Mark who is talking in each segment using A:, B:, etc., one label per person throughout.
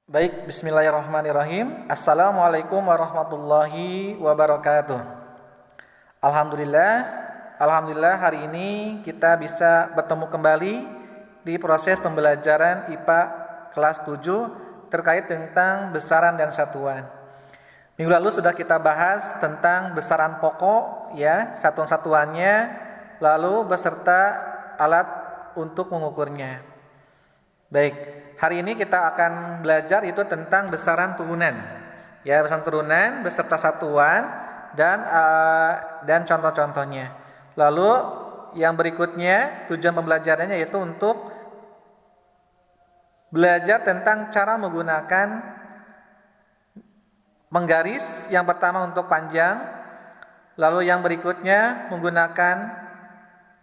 A: Baik, bismillahirrahmanirrahim. Assalamualaikum warahmatullahi wabarakatuh. Alhamdulillah hari ini kita bisa bertemu kembali di proses pembelajaran IPA kelas 7 terkait tentang besaran dan satuan. Minggu lalu sudah kita bahas tentang besaran pokok ya, satuan-satuannya, lalu beserta alat untuk mengukurnya. Baik, hari ini kita akan belajar itu tentang besaran turunan. Ya, besaran turunan beserta satuan dan contoh-contohnya. Lalu yang berikutnya tujuan pembelajarannya yaitu untuk belajar tentang cara menggunakan menggaris, yang pertama untuk panjang, lalu yang berikutnya menggunakan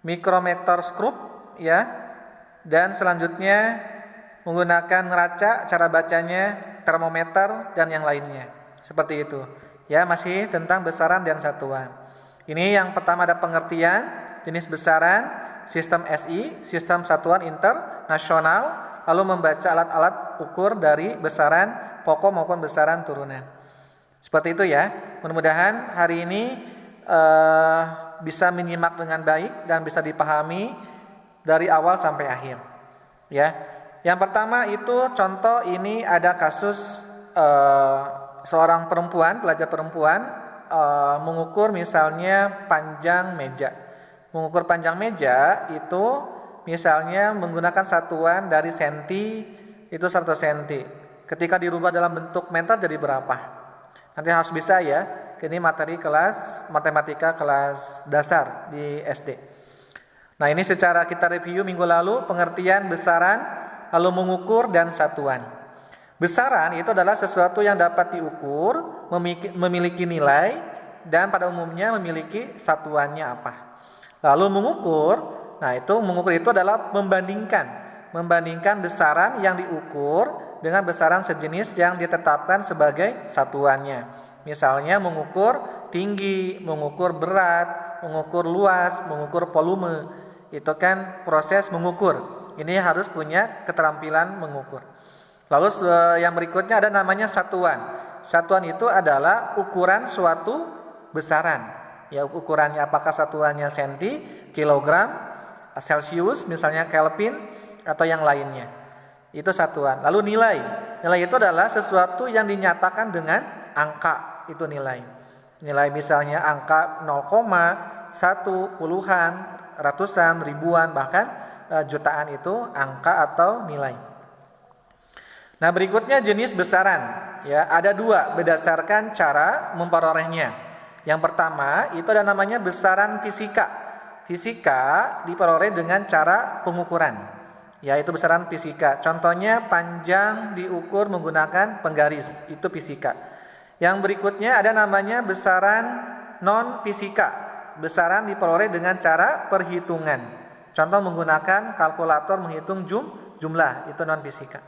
A: mikrometer skrup ya, dan selanjutnya menggunakan neraca, cara bacanya termometer dan yang lainnya. Seperti itu. Ya, masih tentang besaran dan satuan. Ini yang pertama ada pengertian jenis besaran, sistem SI, sistem satuan internasional, lalu membaca alat-alat ukur dari besaran pokok maupun besaran turunan. Seperti itu ya. Mudah-mudahan hari ini bisa menyimak dengan baik dan bisa dipahami dari awal sampai akhir. Ya. Yang pertama itu contoh, ini ada kasus seorang perempuan, pelajar perempuan mengukur misalnya panjang meja. Mengukur panjang meja itu misalnya menggunakan satuan dari senti, itu 100 senti. Ketika dirubah dalam bentuk meter jadi berapa? Nanti harus bisa ya. Ini materi kelas matematika kelas dasar di SD. Nah, ini secara kita review minggu lalu pengertian besaran, lalu mengukur dan satuan. Besaran itu adalah sesuatu yang dapat diukur, memiliki nilai, dan pada umumnya memiliki satuannya apa. Lalu mengukur, nah itu mengukur itu adalah membandingkan besaran yang diukur dengan besaran sejenis yang ditetapkan sebagai satuannya. Misalnya mengukur tinggi, mengukur berat, mengukur luas, mengukur volume. Itu kan proses mengukur. Ini harus punya keterampilan mengukur. Lalu yang berikutnya ada namanya satuan. Satuan itu adalah ukuran suatu besaran. Ya, ukurannya apakah satuannya senti, kilogram, celcius, misalnya Kelvin atau yang lainnya. Itu satuan. Lalu nilai. Nilai itu adalah sesuatu yang dinyatakan dengan angka, itu nilai. Nilai misalnya angka 0,1, puluhan, ratusan, ribuan, bahkan jutaan, itu angka atau nilai. Nah, berikutnya jenis besaran. Ya, ada dua berdasarkan cara memperolehnya. Yang pertama itu ada namanya besaran fisika. Fisika diperoleh dengan cara pengukuran, yaitu besaran fisika. Contohnya panjang diukur menggunakan penggaris, itu fisika. Yang berikutnya ada namanya besaran non fisika. Besaran diperoleh dengan cara perhitungan. Contoh menggunakan kalkulator menghitung jumlah, itu non fisika.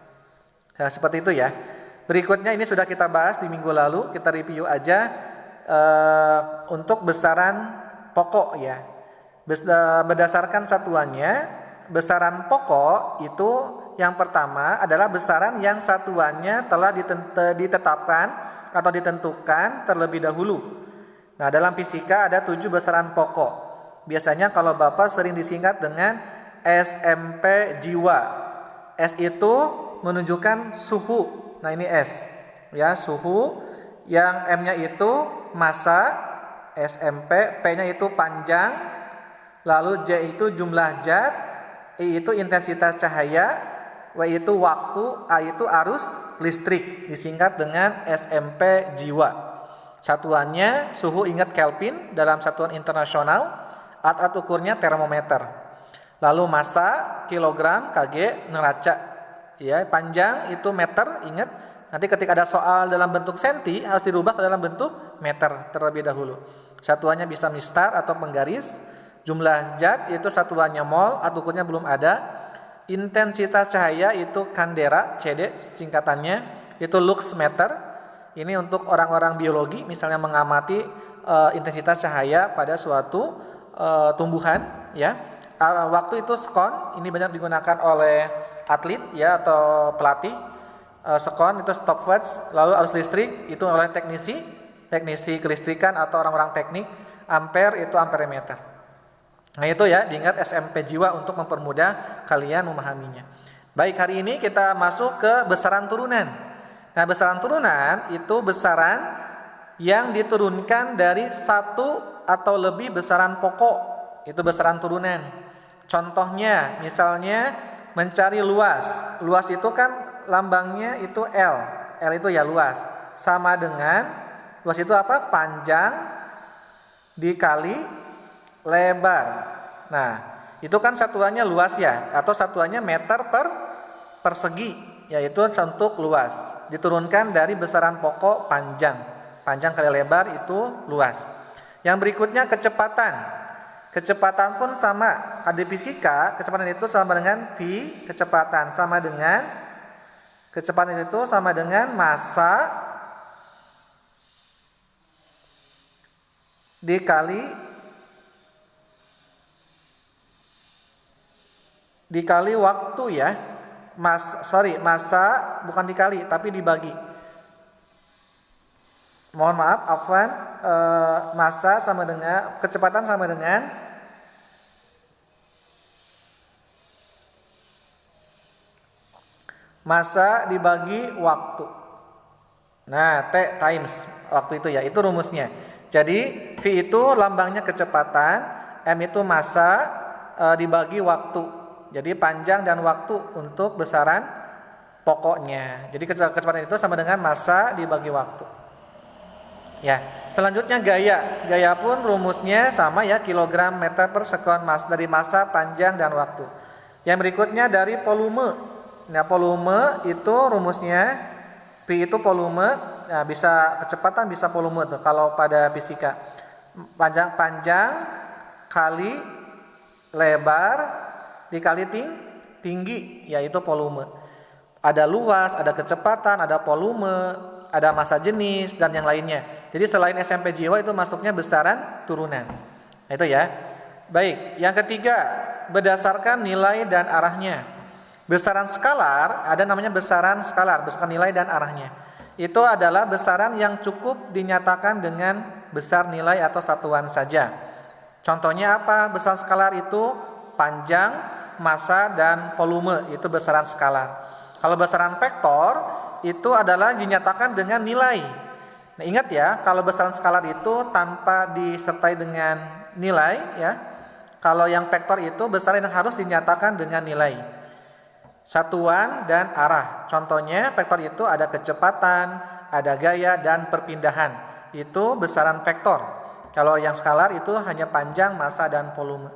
A: Nah, seperti itu ya. Berikutnya ini sudah kita bahas di minggu lalu, kita review aja untuk besaran pokok ya. Berdasarkan satuannya, besaran pokok itu yang pertama adalah besaran yang satuannya telah ditetapkan atau ditentukan terlebih dahulu. Nah, dalam fisika ada 7 besaran pokok. Biasanya kalau Bapak sering disingkat dengan SMP jiwa. S itu menunjukkan suhu. Nah, ini S. Ya, suhu. Yang M-nya itu massa, SMP, P-nya itu panjang. Lalu J itu jumlah zat, I itu intensitas cahaya, W itu waktu, A itu arus listrik, disingkat dengan SMP jiwa. Satuannya suhu, ingat Kelvin dalam satuan internasional. Alat ukurnya termometer. Lalu massa, kilogram, kg, neraca. Ya, panjang itu meter, ingat. Nanti ketika ada soal dalam bentuk senti harus dirubah ke dalam bentuk meter terlebih dahulu. Satuannya bisa mistar atau penggaris. Jumlah zat itu satuannya mol, alat ukurnya belum ada. Intensitas cahaya itu candela, CD singkatannya, itu lux meter. Ini untuk orang-orang biologi, misalnya mengamati intensitas cahaya pada suatu tumbuhan ya. Waktu itu skon, ini banyak digunakan oleh atlet ya atau pelatih. sekon itu stopwatch, lalu arus listrik itu oleh teknisi kelistrikan atau orang-orang teknik, ampere itu amperemeter. Nah itu ya, diingat SMP jiwa untuk mempermudah kalian memahaminya. Baik, hari ini kita masuk ke besaran turunan. Nah besaran turunan itu besaran yang diturunkan dari satu atau lebih besaran pokok, itu besaran turunan. Contohnya misalnya mencari luas. Luas itu kan lambangnya itu L. L itu ya luas. Sama dengan luas itu apa? Panjang dikali lebar. Nah, itu kan satuannya luas ya, atau satuannya meter per persegi, yaitu untuk luas. Diturunkan dari besaran pokok panjang. Panjang kali lebar itu luas. Yang berikutnya kecepatan. Kecepatan pun sama. Di fisika, kecepatan itu sama dengan V, kecepatan itu sama dengan massa dikali waktu ya. Massa bukan dikali tapi dibagi. Mohon maaf, afwan, massa sama dengan kecepatan sama dengan massa dibagi waktu. Nah, T times waktu itu ya, itu rumusnya. Jadi V itu lambangnya kecepatan, M itu massa dibagi waktu. Jadi panjang dan waktu untuk besaran pokoknya. Jadi kecepatan itu sama dengan massa dibagi waktu. Ya, selanjutnya gaya. Gaya pun rumusnya sama ya, kilogram meter per sekon, dari massa, panjang dan waktu. Yang berikutnya dari volume. Nah, volume itu rumusnya P itu volume, nah, bisa kecepatan bisa volume tuh kalau pada fisika. Panjang kali lebar dikali tinggi, yaitu volume. Ada luas, ada kecepatan, ada volume, ada massa jenis dan yang lainnya. Jadi selain SMP jiwa itu masuknya besaran turunan. Nah, itu ya. Baik, yang ketiga berdasarkan nilai dan arahnya. Besaran skalar ada namanya besaran skalar, besaran nilai dan arahnya. Itu adalah besaran yang cukup dinyatakan dengan besar nilai atau satuan saja. Contohnya apa? Besaran skalar itu panjang, massa dan volume, itu besaran skalar. Kalau besaran vektor itu adalah dinyatakan dengan nilai. Nah, ingat ya, kalau besaran skalar itu tanpa disertai dengan nilai ya. Kalau yang vektor itu besaran yang harus dinyatakan dengan nilai. Satuan dan arah. Contohnya vektor itu ada kecepatan, ada gaya dan perpindahan. Itu besaran vektor. Kalau yang skalar itu hanya panjang, massa dan volume.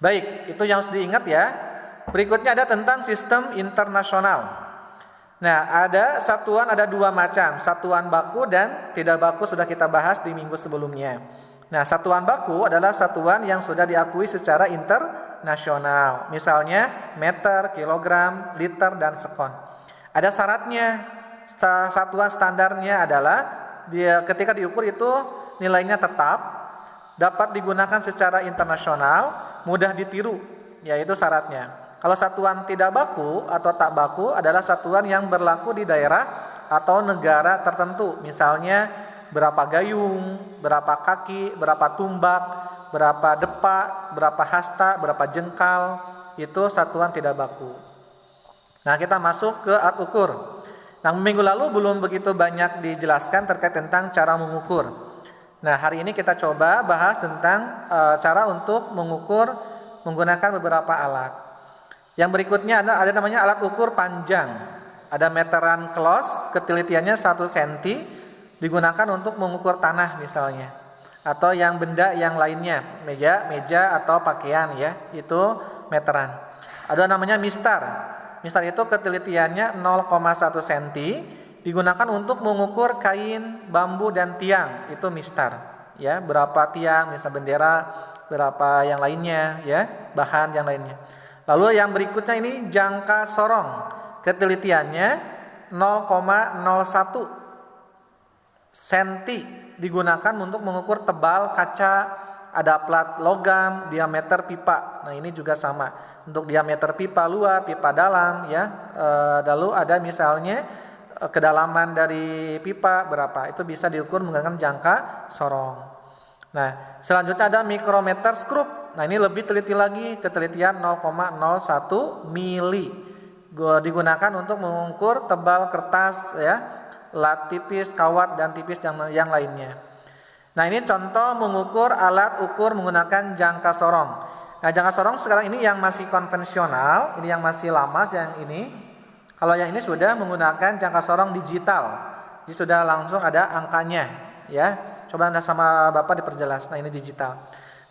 A: Baik, itu yang harus diingat ya. Berikutnya ada tentang sistem internasional. Nah, ada satuan ada dua macam, satuan baku dan tidak baku sudah kita bahas di minggu sebelumnya. Nah, satuan baku adalah satuan yang sudah diakui secara internasional. Misalnya meter, kilogram, liter dan sekon. Ada syaratnya. Satuan standarnya adalah ketika diukur itu nilainya tetap, dapat digunakan secara internasional, mudah ditiru, yaitu syaratnya. Kalau satuan tidak baku atau tak baku adalah satuan yang berlaku di daerah atau negara tertentu. Misalnya berapa gayung, berapa kaki, berapa tumbak, berapa depak, berapa hasta, berapa jengkal, itu satuan tidak baku. Nah, kita masuk ke alat ukur. Nah, minggu lalu belum begitu banyak dijelaskan terkait tentang cara mengukur. Nah, hari ini kita coba bahas tentang cara untuk mengukur menggunakan beberapa alat. Yang berikutnya ada namanya alat ukur panjang. Ada meteran close, ketelitiannya 1 cm, digunakan untuk mengukur tanah misalnya. Atau yang benda yang lainnya, meja atau pakaian ya, itu meteran. Ada namanya mistar. Mistar itu ketelitiannya 0,1 cm, digunakan untuk mengukur kain, bambu dan tiang, itu mistar. Ya, berapa tiang, misal bendera, berapa yang lainnya ya, bahan yang lainnya. Lalu yang berikutnya ini jangka sorong. Ketelitiannya 0,01 cm, digunakan untuk mengukur tebal kaca ada plat logam, diameter pipa. Nah, ini juga sama. Untuk diameter pipa luar, pipa dalam ya. Lalu ada misalnya kedalaman dari pipa berapa. Itu bisa diukur menggunakan jangka sorong. Nah, selanjutnya ada mikrometer skrup. Nah, ini lebih teliti lagi, ketelitian 0,01 mili. Digunakan untuk mengukur tebal kertas ya, lat tipis, kawat dan tipis yang lainnya. Nah, ini contoh mengukur alat ukur menggunakan jangka sorong. Nah, jangka sorong sekarang ini yang masih konvensional, ini yang masih lama yang ini. Kalau yang ini sudah menggunakan jangka sorong digital. Jadi sudah langsung ada angkanya ya. Coba Anda sama Bapak diperjelas. Nah, ini digital.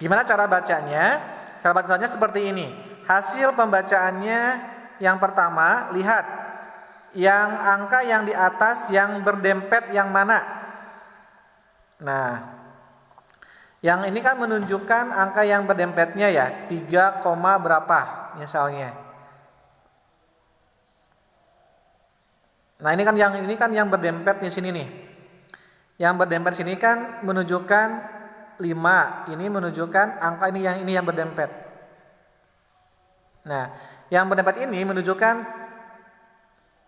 A: Gimana cara bacanya? Cara bacanya seperti ini. Hasil pembacaannya yang pertama, lihat yang angka yang di atas yang berdempet yang mana. Nah, yang ini kan menunjukkan angka yang berdempetnya ya, 3, berapa misalnya. Nah, ini kan yang berdempet di sini nih. Yang berdempet sini kan menunjukkan 5, ini menunjukkan angka ini yang berdempet. Nah, yang berdempet ini menunjukkan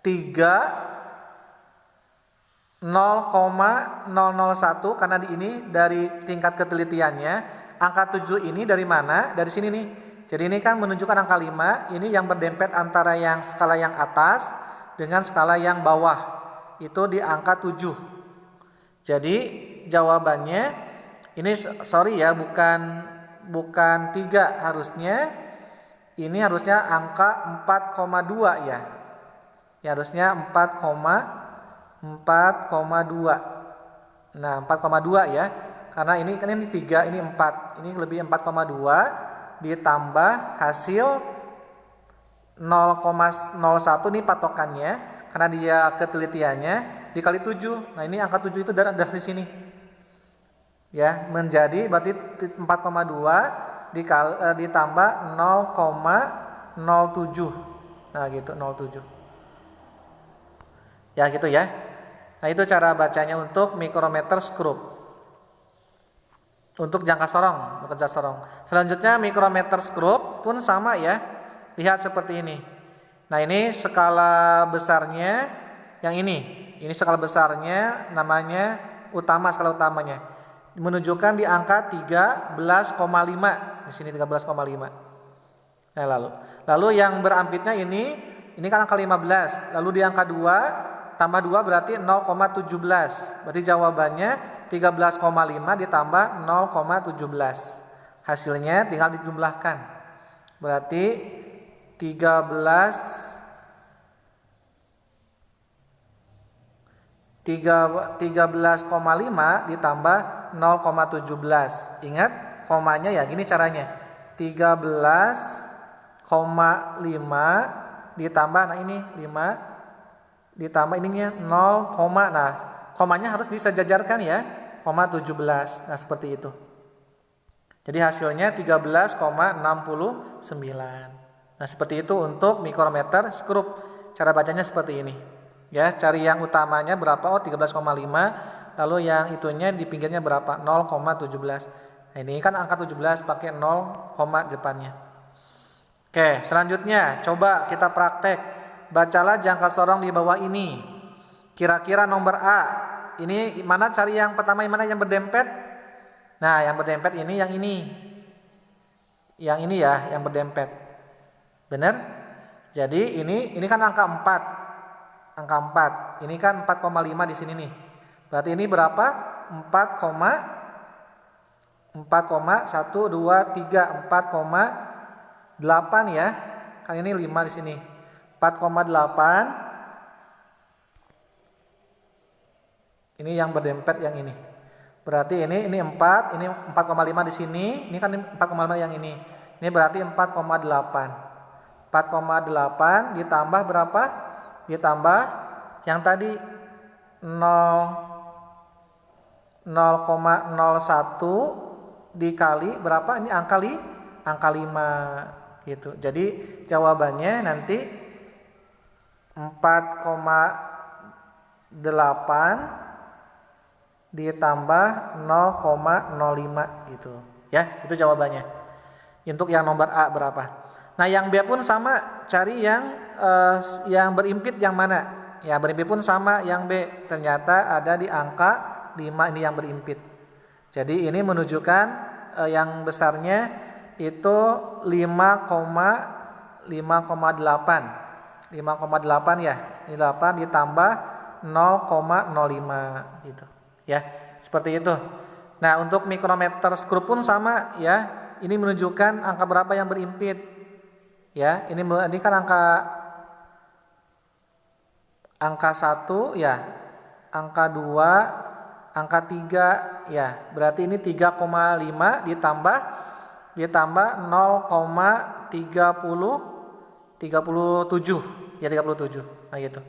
A: 0,001 karena ini dari tingkat ketelitiannya. Angka 7 ini dari mana? Dari sini nih. Jadi ini kan menunjukkan angka 5, ini yang berdempet antara yang skala yang atas dengan skala yang bawah. Itu di angka 7. Jadi jawabannya ini sorry ya, bukan 3 harusnya. Ini harusnya angka 4,2 ya. Ya harusnya 4,2. Nah, 4,2 ya. Karena ini kan ini 3, ini 4. Ini lebih 4,2 ditambah hasil 0,01 ini patokannya karena dia ketelitiannya dikali 7. Nah, ini angka 7 itu dari sini. Ya, menjadi berarti 4,2 ditambah 0,07. Nah, gitu 0,7. Ya, gitu ya. Nah, itu cara bacanya untuk mikrometer skrup. Untuk jangka sorong, bekerja sorong. Selanjutnya mikrometer skrup pun sama ya. Lihat seperti ini. Nah, ini skala besarnya yang ini. Ini skala besarnya namanya utama, skala utamanya. Menunjukkan di angka 13,5. Di sini 13,5. Nah, lalu yang berampitnya ini kan angka 15. Lalu di angka 2 tambah 2 berarti 0,17. Berarti jawabannya 13,5 ditambah 0,17. Hasilnya tinggal dijumlahkan. Berarti 13,5 ditambah 0,17. Ingat komanya ya, gini caranya. 13,5 ditambah, nah ini 5 ditambah ininya 0, nah komanya harus disejajarkan ya, 0,17. Nah, seperti itu. Jadi hasilnya 13,69. Nah, seperti itu untuk mikrometer skrup. Cara bacanya seperti ini. Ya, cari yang utamanya berapa? Oh, 13,5. Lalu yang itunya di pinggirnya berapa? 0,17. Nah, ini kan angka 17 pakai 0, depannya. Oke, selanjutnya coba kita praktek. Bacalah jangka sorong di bawah ini. Kira-kira nomor A. Ini mana cari yang pertama, yang mana yang berdempet? Nah, yang berdempet ini yang ini. Yang ini ya, yang berdempet. Benar? Jadi ini kan angka 4. Angka 4. Ini kan 4,5 di sini nih. Berarti ini berapa? 4,8 ya. Kan ini 5 di sini. 4,8. Ini yang berdempet yang ini. Berarti ini 4, ini 4,5 di sini, ini kan 4,5 yang ini. Ini berarti 4,8. 4,8 ditambah berapa? Ditambah yang tadi 0,01 dikali berapa? Ini angka 5 gitu. Jadi jawabannya nanti 4,8 ditambah 0,05 gitu Ya, itu jawabannya. Untuk yang nomor A berapa? Nah, yang B pun sama, cari yang berimpit yang mana? Ya, berimpit pun sama yang B. Ternyata ada di angka 5 ini yang berimpit. Jadi ini menunjukkan yang besarnya itu 5,8 ya. Ini 8 ditambah 0,05 gitu. Ya, seperti itu. Nah, untuk mikrometer skrup pun sama ya. Ini menunjukkan angka berapa yang berimpit. Ya, ini kan angka 1 ya. Angka 2, angka 3 ya. Berarti ini 3,5 ditambah 0,37 ya, 37. Nah, gitu.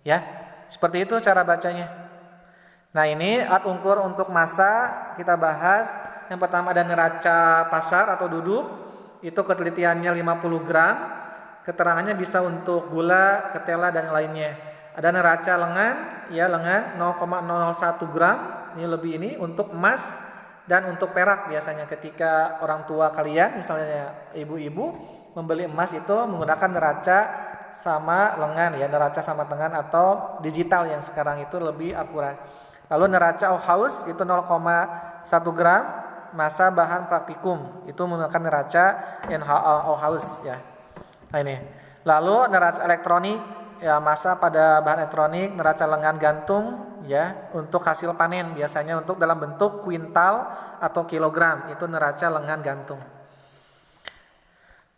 A: Ya. Seperti itu cara bacanya. Nah, ini alat ukur untuk massa kita bahas. Yang pertama ada neraca pasar atau duduk. Itu ketelitiannya 50 gram. Keterangannya bisa untuk gula, ketela dan lainnya. Ada neraca lengan, ya lengan 0,001 gram. Ini lebih ini untuk emas dan untuk perak biasanya ketika orang tua kalian, misalnya ibu-ibu membeli emas itu menggunakan neraca sama lengan ya, neraca sama lengan atau digital yang sekarang itu lebih akurat. Lalu neraca Auhaus itu 0,1 gram, massa bahan praktikum itu menggunakan neraca Auhaus ya. Nah ini. Lalu neraca elektronik ya, massa pada bahan elektronik, neraca lengan gantung ya, untuk hasil panen biasanya untuk dalam bentuk kuintal atau kilogram, itu neraca lengan gantung.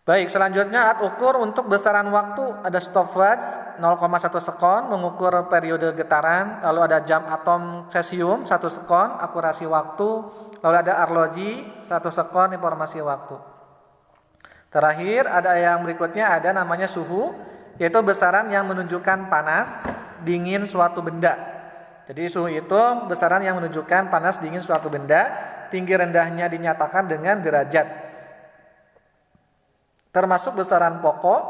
A: Baik, selanjutnya alat ukur untuk besaran waktu, ada stopwatch 0,1 sekon mengukur periode getaran, lalu ada jam atom cesium 1 sekon akurasi waktu, lalu ada arloji 1 sekon informasi waktu. Terakhir ada yang berikutnya, ada namanya suhu, yaitu besaran yang menunjukkan panas, dingin suatu benda. Jadi suhu itu besaran yang menunjukkan panas, dingin suatu benda, tinggi rendahnya dinyatakan dengan derajat. Termasuk besaran pokok,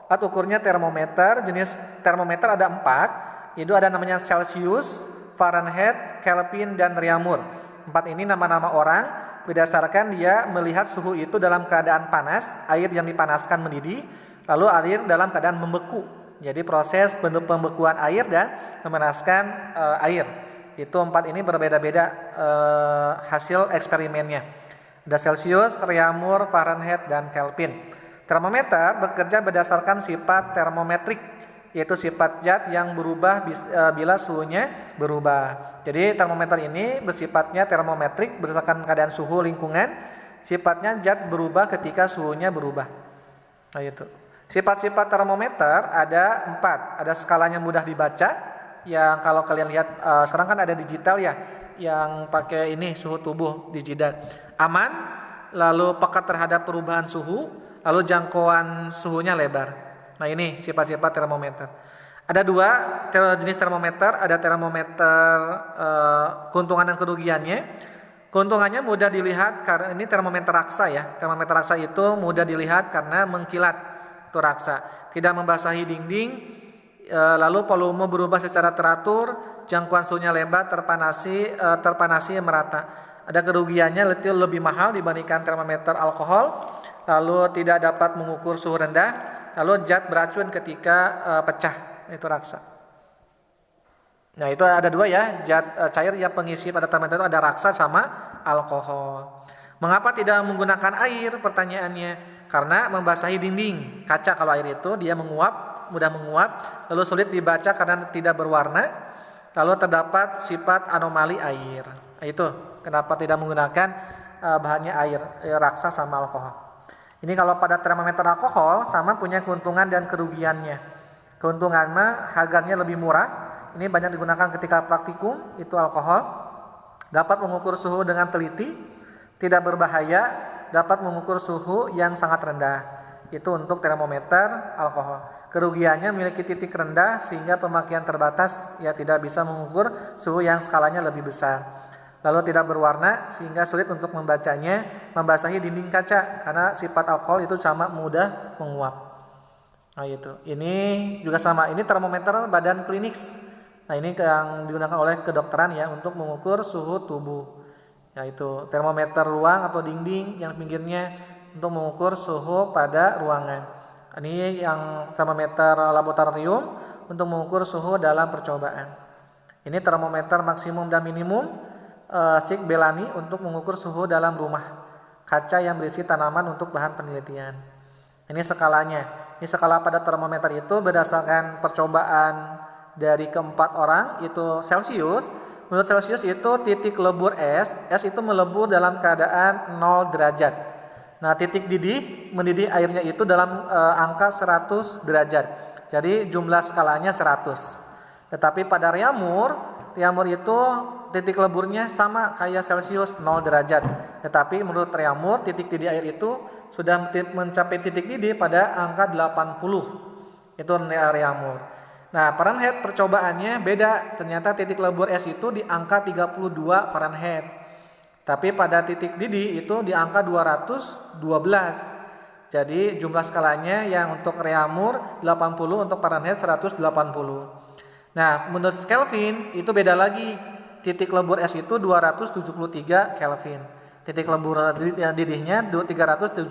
A: alat ukurnya termometer, jenis termometer ada 4, itu ada namanya Celsius, Fahrenheit, Kelvin, dan Reaumur. 4 ini nama-nama orang, berdasarkan dia melihat suhu itu dalam keadaan panas, air yang dipanaskan mendidih, lalu air dalam keadaan membeku. Jadi proses pembekuan air dan memanaskan air. Itu 4 ini berbeda-beda hasil eksperimennya. Ada Celsius, Reaumur, Fahrenheit, dan Kelvin. Termometer bekerja berdasarkan sifat termometrik, yaitu sifat zat yang berubah bila suhunya berubah. Jadi termometer ini bersifatnya termometrik berdasarkan keadaan suhu lingkungan, sifatnya zat berubah ketika suhunya berubah. Nah, itu. Sifat-sifat termometer ada 4. Ada skalanya mudah dibaca, yang kalau kalian lihat sekarang kan ada digital ya, yang pakai ini suhu tubuh digital. Aman, lalu peka terhadap perubahan suhu, lalu jangkauan suhunya lebar. Nah, ini sifat-sifat termometer. Ada 2 jenis termometer, ada termometer keuntungan dan kerugiannya. Keuntungannya mudah dilihat karena ini termometer raksa ya. Termometer raksa itu mudah dilihat karena mengkilat, itu raksa. Tidak membasahi dinding, lalu volume berubah secara teratur, jangkauan suhunya lebar, terpanasi merata. Ada kerugiannya lebih mahal dibandingkan termometer alkohol, lalu tidak dapat mengukur suhu rendah, lalu zat beracun ketika pecah, itu raksa. Nah, itu ada 2 ya, zat cair yang pengisi pada termometer itu ada raksa sama alkohol. Mengapa tidak menggunakan air? Pertanyaannya, karena membasahi dinding kaca. Kalau air itu dia mudah menguap, lalu sulit dibaca karena tidak berwarna, lalu terdapat sifat anomali air. Nah, itu kenapa tidak menggunakan bahannya air raksa sama alkohol. Ini kalau pada termometer alkohol sama punya keuntungan dan kerugiannya. Keuntungannya harganya lebih murah. Ini banyak digunakan ketika praktikum, itu alkohol. Dapat mengukur suhu dengan teliti, tidak berbahaya, dapat mengukur suhu yang sangat rendah. Itu untuk termometer alkohol. Kerugiannya memiliki titik rendah sehingga pemakaian terbatas, ya tidak bisa mengukur suhu yang skalanya lebih besar. Lalu tidak berwarna sehingga sulit untuk membacanya, membasahi dinding kaca karena sifat alkohol itu sama mudah menguap. Nah, itu. Ini juga sama, ini termometer badan klinis. Nah, ini yang digunakan oleh kedokteran ya untuk mengukur suhu tubuh. yaitu termometer ruang atau dinding yang pinggirnya untuk mengukur suhu pada ruangan. Ini yang termometer laboratorium untuk mengukur suhu dalam percobaan. Ini termometer maksimum dan minimum Sig Bellani untuk mengukur suhu dalam rumah kaca yang berisi tanaman untuk bahan penelitian. Ini skalanya. Ini skala pada termometer itu berdasarkan percobaan dari keempat orang, itu Celcius. Menurut Celcius itu titik lebur es itu melebur dalam keadaan 0 derajat. Nah, titik mendidih airnya itu dalam angka 100 derajat. Jadi jumlah skalanya 100. Tetapi pada Reaumur itu titik leburnya sama kayak Celcius 0 derajat. Tetapi menurut Reaumur titik didih air itu sudah mencapai titik didih pada angka 80. Itu Reaumur. Nah, Fahrenheit percobaannya beda. Ternyata titik lebur es itu di angka 32 Fahrenheit. Tapi pada titik didih itu di angka 212. Jadi jumlah skalanya yang untuk Reaumur 80, untuk Fahrenheit 180. Nah, menurut Kelvin itu beda lagi. Titik lebur es itu 273 Kelvin. Titik lebur didihnya 373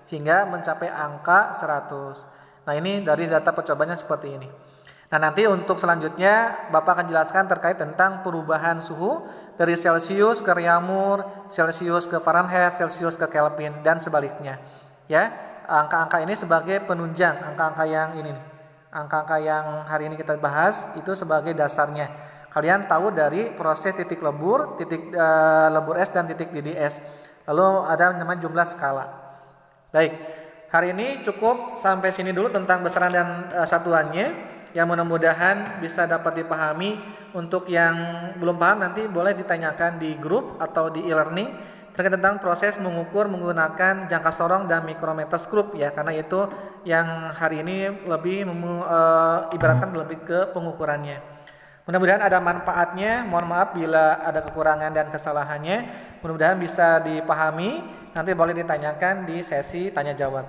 A: sehingga mencapai angka 100. Nah, ini dari data percobaannya seperti ini. Nah, nanti untuk selanjutnya Bapak akan jelaskan terkait tentang perubahan suhu dari Celcius ke Reaumur, Celcius ke Fahrenheit, Celcius ke Kelvin dan sebaliknya. Ya, angka-angka ini sebagai penunjang, angka-angka yang ini nih. Angka-angka yang hari ini kita bahas itu sebagai dasarnya. Kalian tahu dari proses titik lebur, lebur es dan titik didih es. Lalu ada namanya jumlah skala. Baik, hari ini cukup sampai sini dulu tentang besaran dan satuannya. Yang mudah-mudahan bisa dapat dipahami. Untuk yang belum paham nanti boleh ditanyakan di grup atau di e-learning terkait tentang proses mengukur menggunakan jangka sorong dan mikrometer skrup ya, karena itu yang hari ini lebih ibaratkan lebih ke pengukurannya. Mudah-mudahan ada manfaatnya. Mohon maaf bila ada kekurangan dan kesalahannya. Mudah-mudahan bisa dipahami. Nanti boleh ditanyakan di sesi tanya jawab.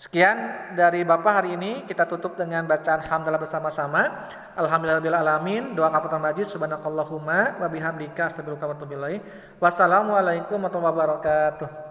A: Sekian dari Bapak hari ini. Kita tutup dengan bacaan hamdalah bersama-sama. Alhamdulillahirabbil alamin. Doa kafatul majid. Subhanakallahumma wa bihamdika astaghfiruka wa atubu ilaik. Wassalamualaikum warahmatullahi wabarakatuh.